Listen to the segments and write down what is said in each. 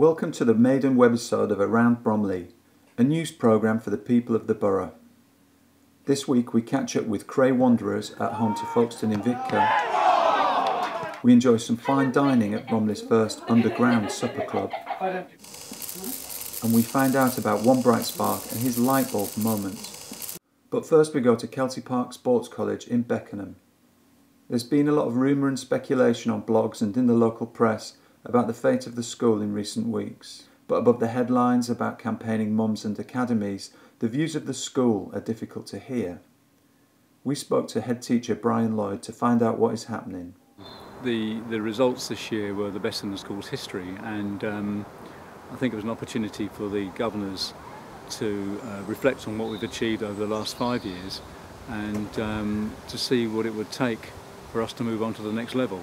Welcome to the maiden webisode of Around Bromley, a news programme for the people of the borough. This week we catch up with Cray Wanderers at home to Folkestone in Victor. We enjoy some fine dining at Bromley's first underground supper club. And we find out about one bright spark and his light bulb moment. But first we go to Kelsey Park Sports College in Beckenham. There's been a lot of rumour and speculation on blogs and in the local press about the fate of the school in recent weeks. But above the headlines about campaigning mums and academies, the views of the school are difficult to hear. We spoke to head teacher Brian Lloyd to find out what is happening. The results this year were the best in the school's history, and I think it was an opportunity for the governors to reflect on what we've achieved over the last 5 years and to see what it would take for us to move on to the next level.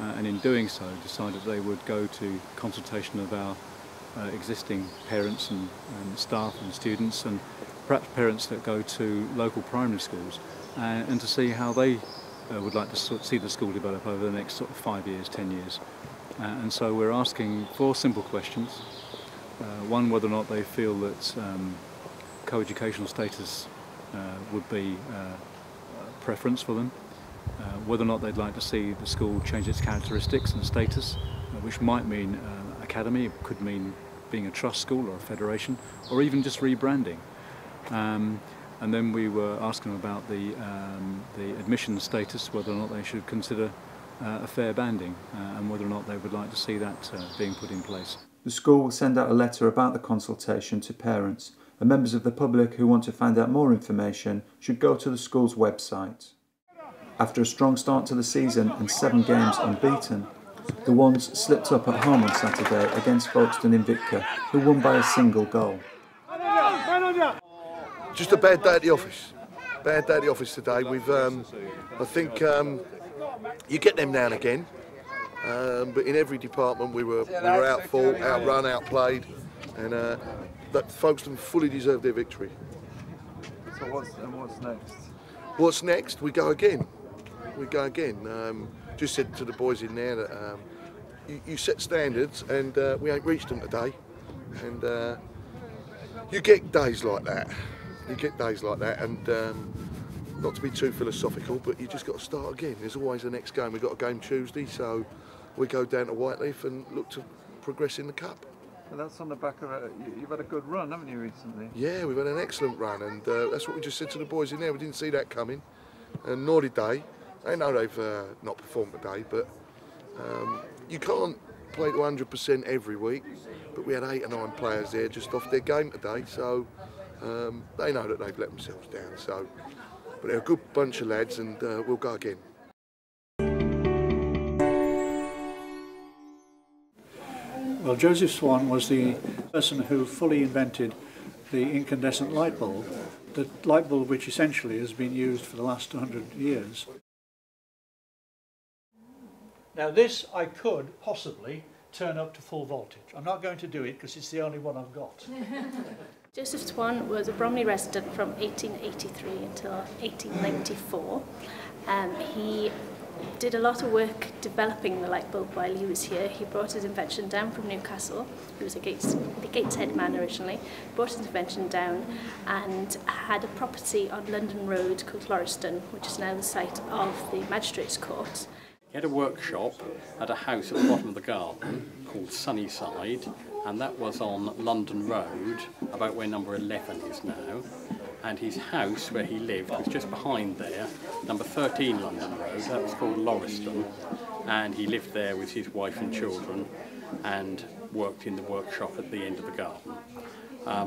And in doing so, decided they would go to consultation of our existing parents and staff and students, and perhaps parents that go to local primary schools, and to see how they would like to see the school develop over the next sort of 5 years, 10 years. And so we're asking 4 simple questions. One, whether or not they feel that co-educational status would be a preference for them. Whether or not they'd like to see the school change its characteristics and status, which might mean academy, it could mean being a trust school or a federation, or even just rebranding. And then we were asking them about the admission status, whether or not they should consider a fair banding, and whether or not they would like to see that being put in place. The school will send out a letter about the consultation to parents, and members of the public who want to find out more information should go to the school's website. After a strong start to the season and 7 games unbeaten, the Ones slipped up at home on Saturday against Folkestone in Victor, who won by a single goal. Just a bad day at the office. Bad day at the office today. We've, I think, you get them now and again, but in every department we were outfought, outrun, outplayed, and that Folkestone fully deserved their victory. So what's next? What's next? We go again. We go again. Just said to the boys in there that you set standards, and we ain't reached them today. And you get days like that. You get days like that, and not to be too philosophical, but you just got to start again. There's always the next game. We've got a game Tuesday, so we go down to Whiteleaf and look to progress in the cup. And that's on the back of you've had a good run, haven't you, recently? Yeah, we've had an excellent run, and that's what we just said to the boys in there. We didn't see that coming, and nor did they. They know they've not performed today, but you can't play to 100% every week. But we had 8 or 9 players there just off their game today, so they know that they've let themselves down. So, but they're a good bunch of lads, and we'll go again. Well, Joseph Swan was the person who fully invented the incandescent light bulb, the light bulb which essentially has been used for the last 100 years. Now this I could possibly turn up to full voltage. I'm not going to do it because it's the only one I've got. Joseph Swan was a Bromley resident from 1883 until 1894. He did a lot of work developing the light bulb while he was here. He brought his invention down from Newcastle. He was the Gateshead man originally. Brought his invention down and had a property on London Road called Lauriston, which is now the site of the Magistrates' Court. He had a workshop at a house at the bottom of the garden called Sunnyside, and that was on London Road, about where number 11 is now. And his house, where he lived, was just behind there, number 13 London Road. That was called Lauriston, and he lived there with his wife and children and worked in the workshop at the end of the garden.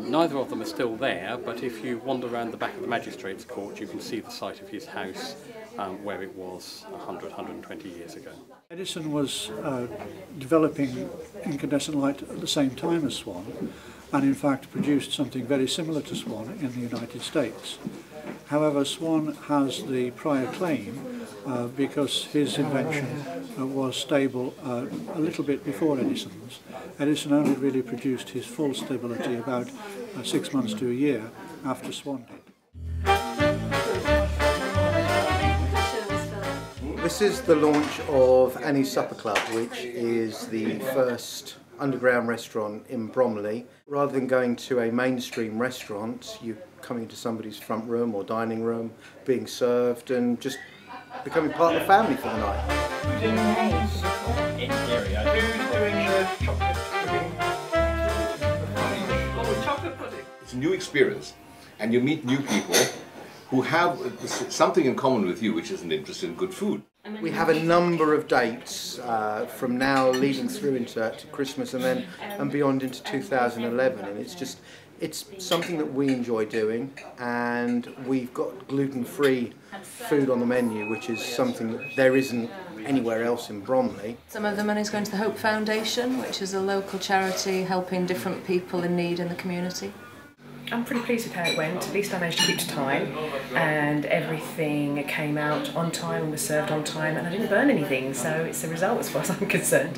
Neither of them are still there, but if you wander around the back of the Magistrates' Court, you can see the site of his house where it was 100, 120 years ago. Edison was developing incandescent light at the same time as Swan, and in fact produced something very similar to Swan in the United States. However, Swan has the prior claim because his invention was stable a little bit before Edison's. Edison only really produced his full stability about 6 months to a year after Swan did. This is the launch of Any Supper Club, which is the first underground restaurant in Bromley. Rather than going to a mainstream restaurant, you come into somebody's front room or dining room, being served and just becoming part of the family for the night. It's a new experience, and you meet new people who have something in common with you, which is an interest in good food. We have a number of dates from now leading through into Christmas and beyond into 2011, and it's something that we enjoy doing, and we've got gluten-free food on the menu, which is something that there isn't anywhere else in Bromley. Some of the money is going to the Hope Foundation, which is a local charity helping different people in need in the community. I'm pretty pleased with how it went. At least I managed to keep to time, and everything came out on time and was served on time, and I didn't burn anything, so it's a result as far as I'm concerned.